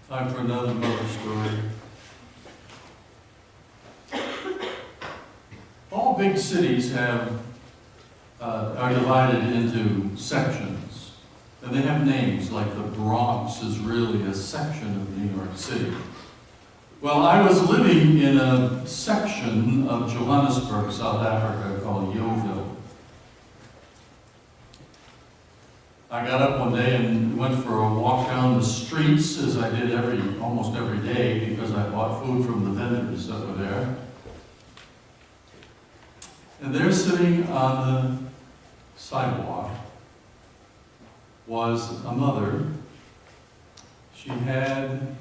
Time for another mother story. All big cities are divided into sections, and they have names, like the Bronx is really a section of New York City. Well, I was living in a section of Johannesburg, South Africa, called Yeoville. I got up one day and went for a walk down the streets, as I did almost every day, because I bought food from the vendors that were there. And there, sitting on the sidewalk, was a mother. She had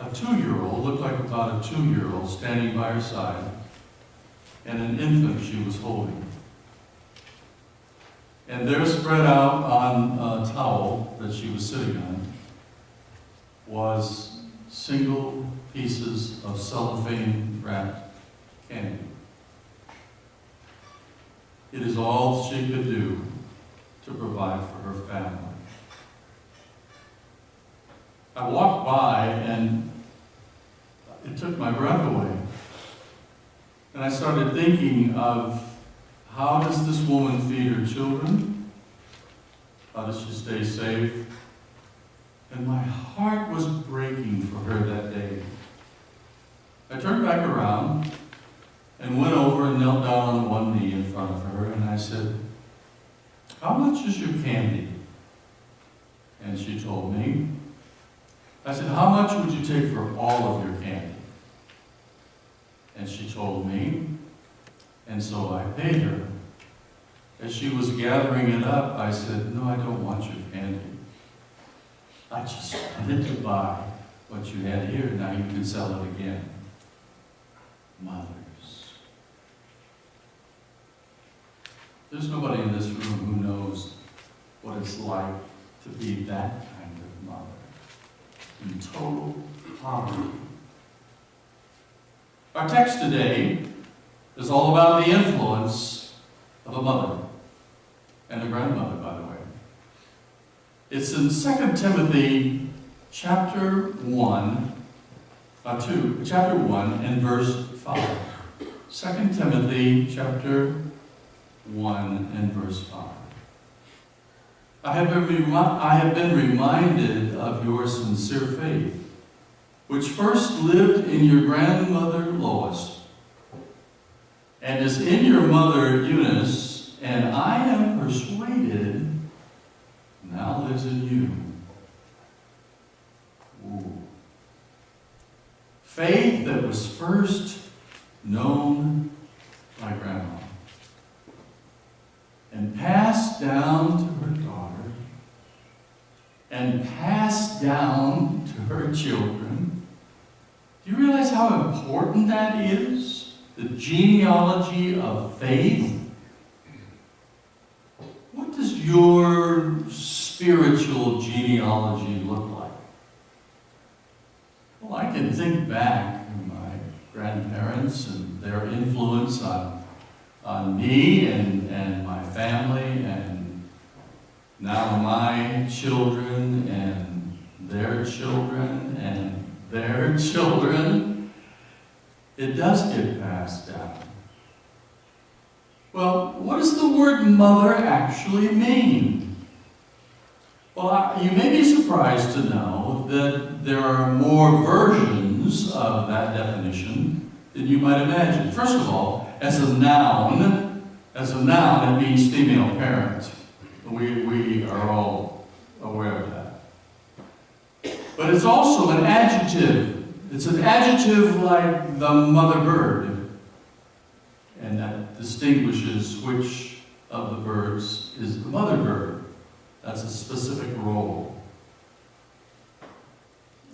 a 2-year-old, looked like about a 2-year-old, standing by her side, and an infant she was holding. And there, spread out on a towel that she was sitting on, was single pieces of cellophane wrapped candy. It is all she could do to provide for her family. I walked by and it took my breath away. And I started thinking of, how does this woman feed her children? How does she stay safe? And my heart was breaking for her that day. I turned back around and went over and knelt down on one knee in front of her, and I said, "How much is your candy?" And she told me. I said, "How much would you take for all of your candy?" And she told me. And so I paid her. As she was gathering it up, I said, "No, I don't want your candy. I just wanted to buy what you had here. Now you can sell it again." Mothers. There's nobody in this room who knows what it's like to be that kind of mother, in total poverty. Our text today is all about the influence of a mother, and a grandmother, by the way. It's in 2 Timothy chapter 1 and verse 5. 2 Timothy chapter 1 and verse 5. I have been reminded of your sincere faith, which first lived in your grandmother Lois, and is in your mother Eunice, and I am persuaded now lives in you. Ooh. Faith that was first known by Grandma, and passed down to her daughter, and passed down to her children. Do you realize how important that is? The genealogy of faith. What does your spiritual genealogy look like? Well, I can think back to my grandparents and their influence on me and my family, and now my children and their children and their children. It does get passed down. Well, what does the word mother actually mean? Well, you may be surprised to know that there are more versions of that definition than you might imagine. First of all, as a noun, it means female parent. We are all aware of that. But it's also an adjective. It's an adjective like the mother bird, and that distinguishes which of the birds is the mother bird. That's a specific role.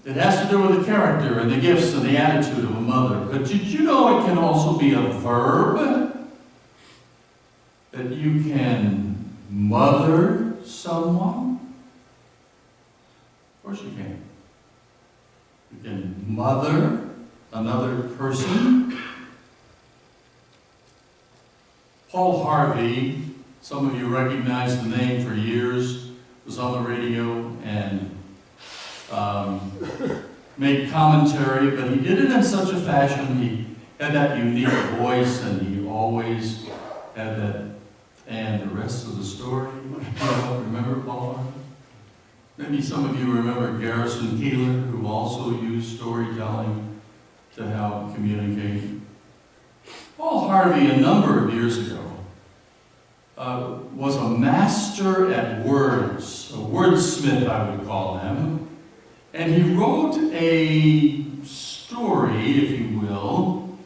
It has to do with the character and the gifts and the attitude of a mother. But did you know it can also be a verb? That you can mother someone? Of course you can. You can mother another person. Paul Harvey, some of you recognize the name for years, was on the radio and make commentary, but he did it in such a fashion. He had that unique voice, and he always had that, and the rest of the story. Remember Paul? Maybe some of you remember Garrison Keillor, who also used storytelling to help communicate. Paul Harvey, a number of years ago, was a master at words, a wordsmith, I would call him. And he wrote a story, if you will,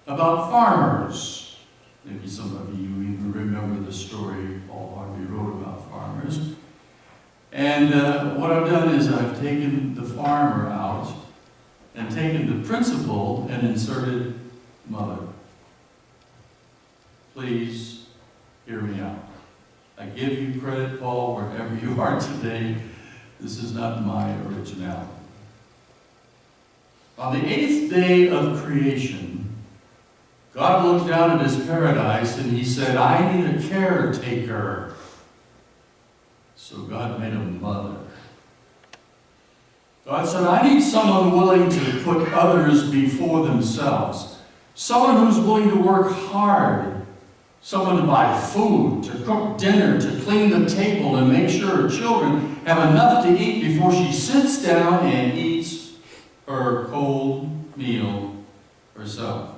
about farmers. Maybe some of you even remember the story Paul Harvey wrote about farmers. And what I've done is I've taken the farmer out and taken the principal and inserted mother. Please hear me out. I give you credit, Paul, wherever you are today. This is not my originality. On the 8th day of creation, God looked down at his paradise and he said, I need a caretaker. So God made a mother. God said, I need someone willing to put others before themselves. Someone who's willing to work hard. Someone to buy food, to cook dinner, to clean the table, and make sure her children have enough to eat before she sits down and eats her cold meal herself.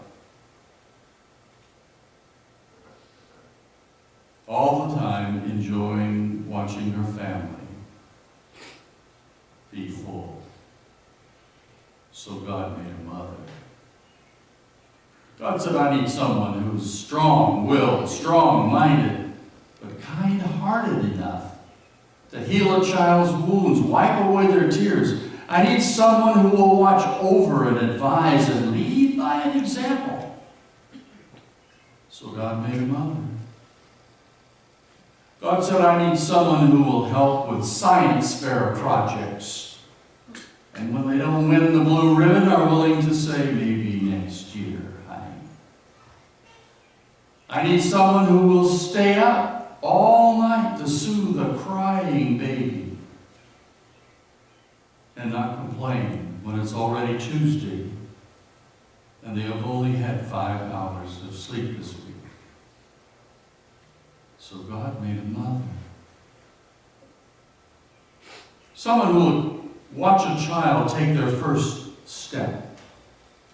All the time enjoying watching her family be full. So God made a mother. God said, I need someone who's strong-willed, strong-minded, but kind-hearted enough to heal a child's wounds, wipe away their tears. I need someone who will watch over and advise and lead by an example. So God made a mother. God said, I need someone who will help with science fair projects. And when they don't win the blue ribbon, are willing to say, maybe next year. I need someone who will stay up all night to soothe a crying baby and not complain when it's already Tuesday and they have only had 5 hours of sleep this week. So God made a mother. Someone who will watch a child take their first step,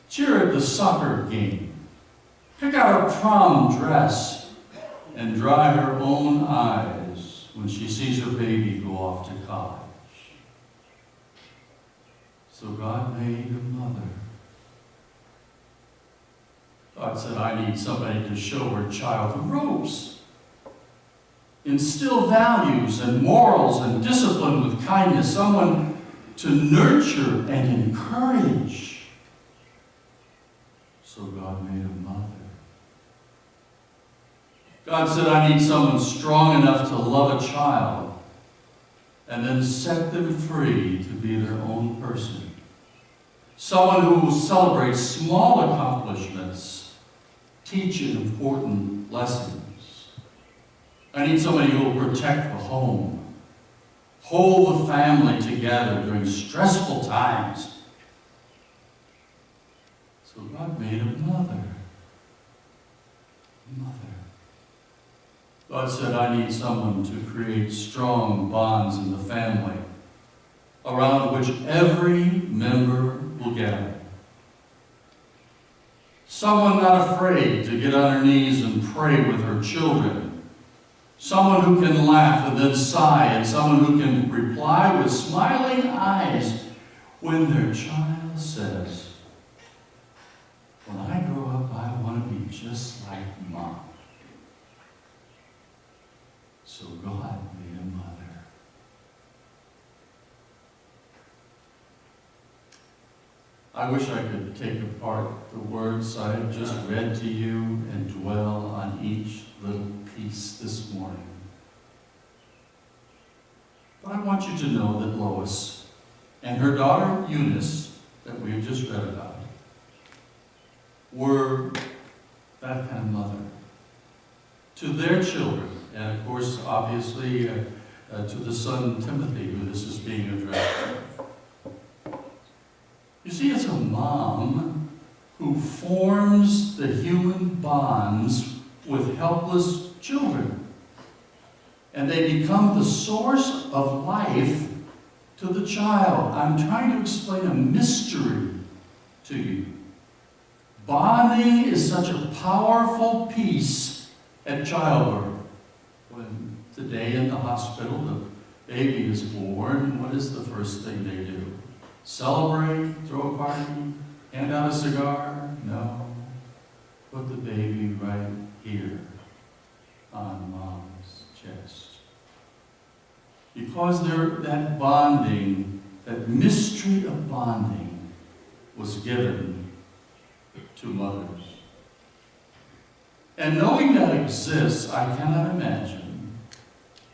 cheer at the soccer game, pick out her prom dress, and dry her own eyes when she sees her baby go off to college. So God made a mother. God said, I need somebody to show her child the ropes, instill values and morals and discipline with kindness, someone to nurture and encourage. So God made a mother. God said, I need someone strong enough to love a child and then set them free to be their own person. Someone who will celebrate small accomplishments, teach important lessons. I need somebody who will protect the home, hold the family together during stressful times. So God made a mother. God said, I need someone to create strong bonds in the family around which every member will gather. Someone not afraid to get on her knees and pray with her children. Someone who can laugh and then sigh, and someone who can reply with smiling eyes when their child says, when I grow up, I want to be just like Mom. So God made a mother. I wish I could take apart the words I have just read to you and dwell on each little piece this morning. But I want you to know that Lois and her daughter Eunice, that we have just read about, were that kind of mother to their children. And of course, obviously, to the son Timothy, who this is being addressed to. mom who forms the human bonds with helpless children. And they become the source of life to the child. I'm trying to explain a mystery to you. Bonding is such a powerful piece at childbirth. When today in the hospital the baby is born, what is the first thing they do? Celebrate, throw a party, hand out a cigar? No. Put the baby right here on mom's chest. Because that bonding, that mystery of bonding was given to mothers. And knowing that exists, I cannot imagine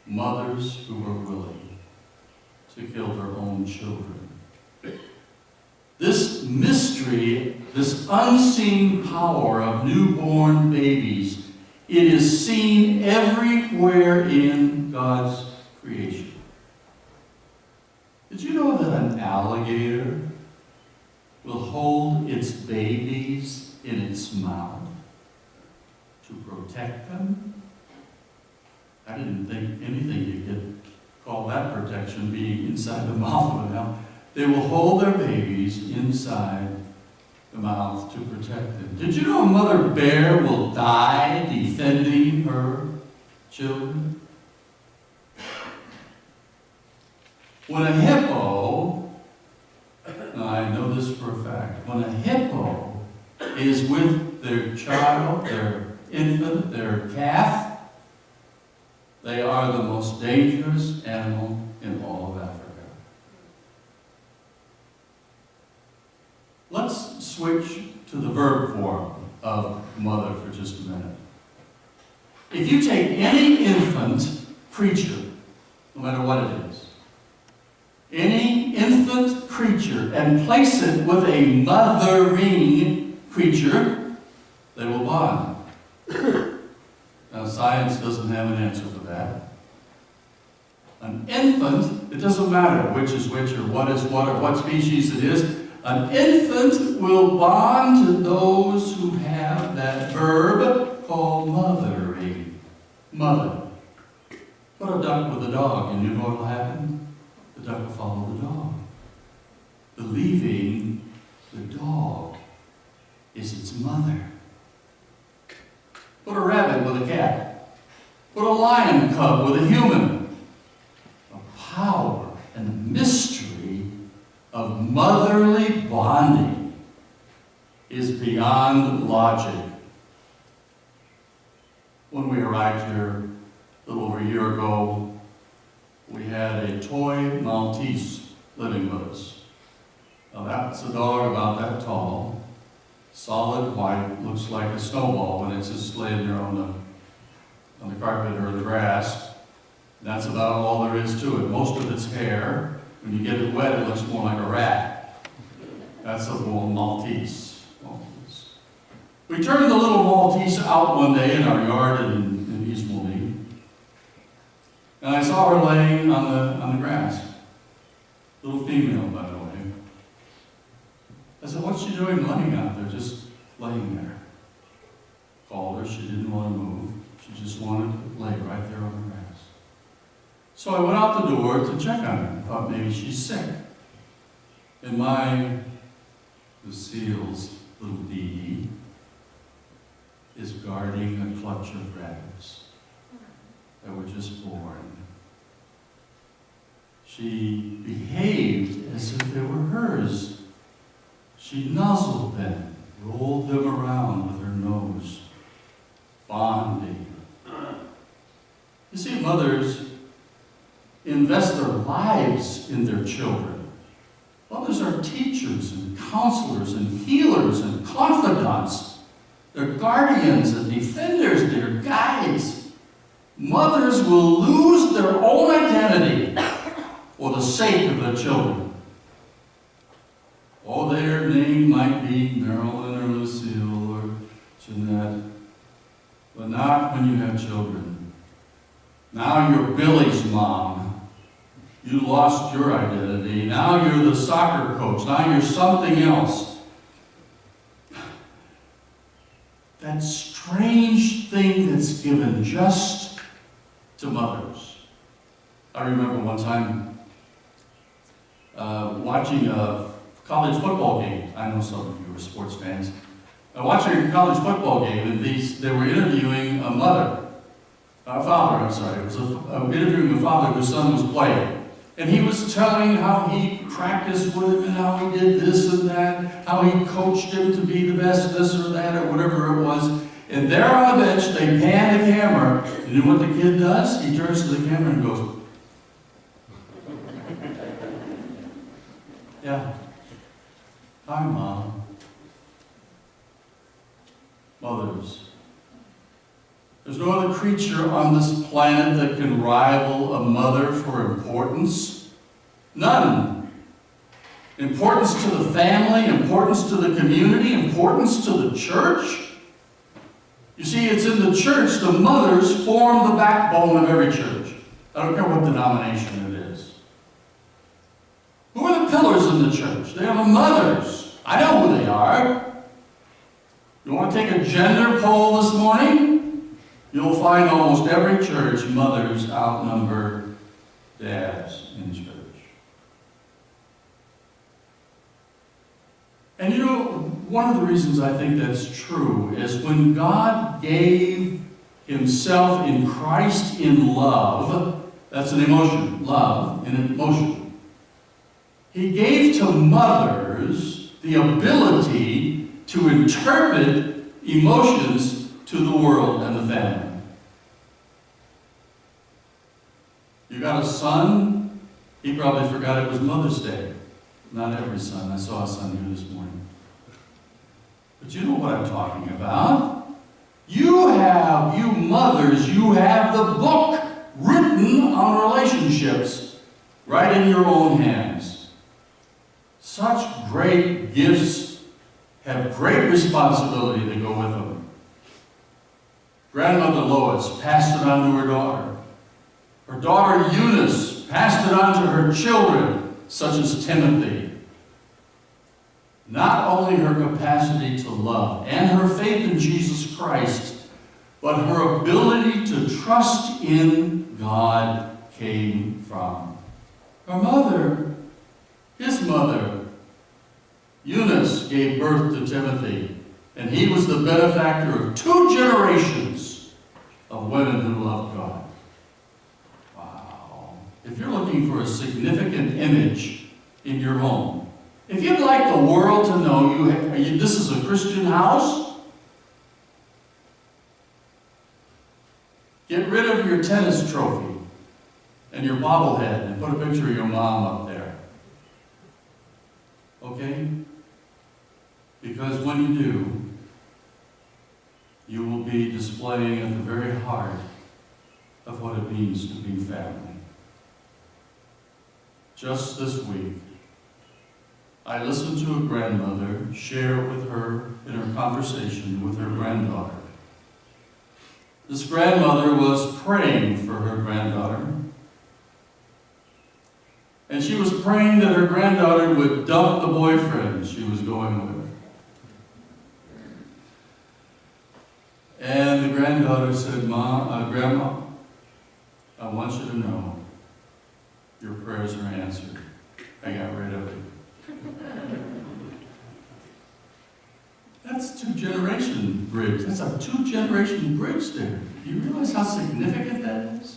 mothers who were willing to kill their own children. This mystery, this unseen power of newborn babies, it is seen everywhere in God's creation. Did you know that an alligator will hold its babies in its mouth to protect them? I didn't think anything you could call that protection being inside the mouth of an alligator. They will hold their babies inside the mouth to protect them. Did you know a mother bear will die defending her children? When a hippo, now I know this for a fact, when a hippo is with their child, their infant, their calf, they are the most dangerous animal in all of Africa. Let's switch to the verb form of mother for just a minute. If you take any infant creature, no matter what it is, any infant creature, and place it with a mothering creature, they will bond. Now, science doesn't have an answer for that. An infant, it doesn't matter which is which or what is what or what species it is, an infant will bond to those who have that verb called mothering. Mother. Put a duck with a dog, and you know what will happen? The duck will follow the dog, believing the dog is its mother. Put a rabbit with a cat. Put a lion cub with a human. The power and the mystery of motherly bonding is beyond logic. When we arrived here a little over a year ago, we had a toy Maltese living with us. Now that's a dog about that tall, solid white, looks like a snowball when it's just laying there on the carpet or the grass. That's about all there is to it. Most of its hair, when you get it wet, it looks more like a rat. That's a little Maltese. We turned the little Maltese out one day in our yard in East Moline. And I saw her laying on the grass. Little female, by the way. I said, what's she doing laying out there? Just laying there. Called her, she didn't want to move. She just wanted to lay right there on the grass. So I went out the door to check on her. I thought maybe she's sick. And Lucille's little Dee Dee is guarding a clutch of rabbits that were just born. She behaved as if they were hers. She nuzzled them, rolled them around with her nose, bonding. You see, mothers invest their lives in their children. Mothers are teachers and counselors and healers and confidants. They're guardians and defenders, they're guides. Mothers will lose their own identity for the sake of their children. Oh, their name might be Marilyn or Lucille or Jeanette, but not when you have children. Now you're Billy's mom. You lost your identity. Now you're the soccer coach. Now you're something else. that strange thing that's given just to mothers. I remember one time watching a college football game. I know some of you are sports fans. Watching a college football game, and they were interviewing a father, I'm sorry. It was interviewing a father whose son was playing. And he was telling how he practiced with him and how he did this and that, how he coached him to be the best this or that or whatever it was. And there on the bench, they pan the camera. You know what the kid does? He turns to the camera and goes, "Yeah. Hi, Mom." Mothers. There's no other creature on this planet that can rival a mother for importance. None. Importance to the family, importance to the community, importance to the church. You see, it's in the church, the mothers form the backbone of every church. I don't care what denomination it is. Who are the pillars in the church? They are the mothers. I know who they are. You want to take a gender poll this morning? You'll find almost every church, mothers outnumber dads in church. And you know, one of the reasons I think that's true is when God gave himself in Christ in love, that's an emotion, love in emotion. He gave to mothers the ability to interpret emotions to the world and the family. You got a son, he probably forgot it was Mother's Day. Not every son. I saw a son here this morning. But you know what I'm talking about. You mothers, you have the book written on relationships right in your own hands. Such great gifts have great responsibility to go with them. Grandmother Lois passed it on to her daughter. Her daughter Eunice passed it on to her children, such as Timothy. Not only her capacity to love and her faith in Jesus Christ, but her ability to trust in God came from her mother, his mother. Eunice gave birth to Timothy, and he was the benefactor of 2 generations of women who loved God. Wow. If you're looking for a significant image in your home, if you'd like the world to know this is a Christian house, get rid of your tennis trophy and your bobblehead and put a picture of your mom up there. Okay? Because when you do, you will be displaying at the very heart of what it means to be family. Just this week, I listened to a grandmother share with her in her conversation with her granddaughter. This grandmother was praying for her granddaughter. And she was praying that her granddaughter would dump the boyfriend she was going with. And the granddaughter said, Grandma, I want you to know your prayers are answered. I got rid of it. That's 2-generation bridge. That's a 2-generation bridge there. Do you realize how significant that is?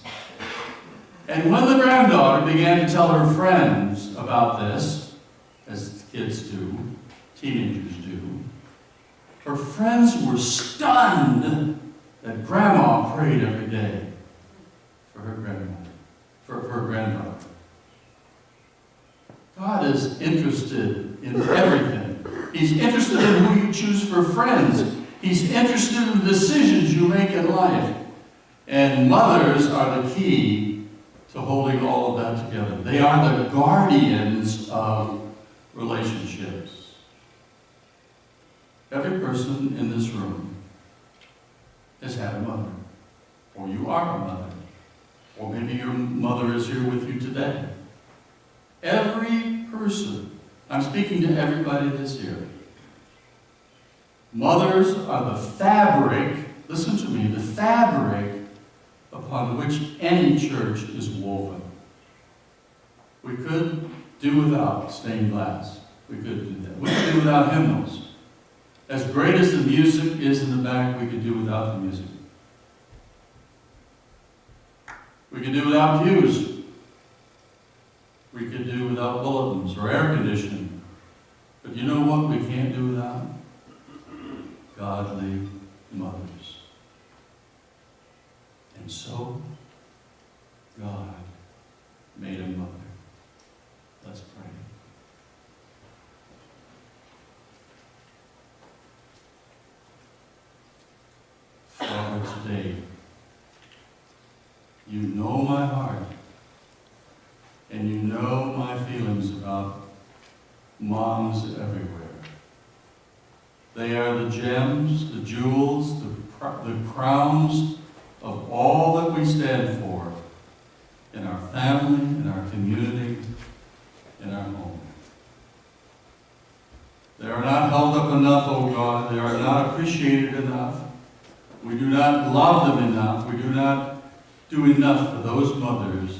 And when the granddaughter began to tell her friends about this, as kids do, teenagers do, her friends were stunned that Grandma prayed every day for her grandmother, for her granddaughter. God is interested in everything. He's interested in who you choose for friends. He's interested in the decisions you make in life. And mothers are the key to holding all of that together. They are the guardians of relationships. Every person in this room has had a mother. Or you are a mother. Or maybe your mother is here with you today. Every person, I'm speaking to everybody that's here. Mothers are the fabric, listen to me, the fabric upon which any church is woven. We could do without stained glass. We could do that. We could do without hymnals. As great as the music is in the back, we could do without the music. We could do without pews. We could do without bulletins or air conditioning. But you know what we can't do without? Godly mothers. And so, God made a mother. Let's pray. Father, today, you know my heart, and you know my feelings about moms everywhere. They are the gems, the jewels, the crowns of all that we stand for in our family, in our community, in our home. They are not held up enough, oh God. They are not appreciated enough. We do not love them enough. We do not do enough for those mothers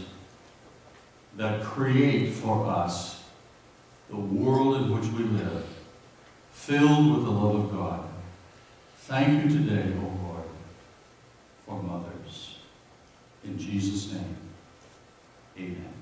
that create for us the world in which we live, filled with the love of God. Thank you today, O Lord, for mothers. In Jesus' name, amen.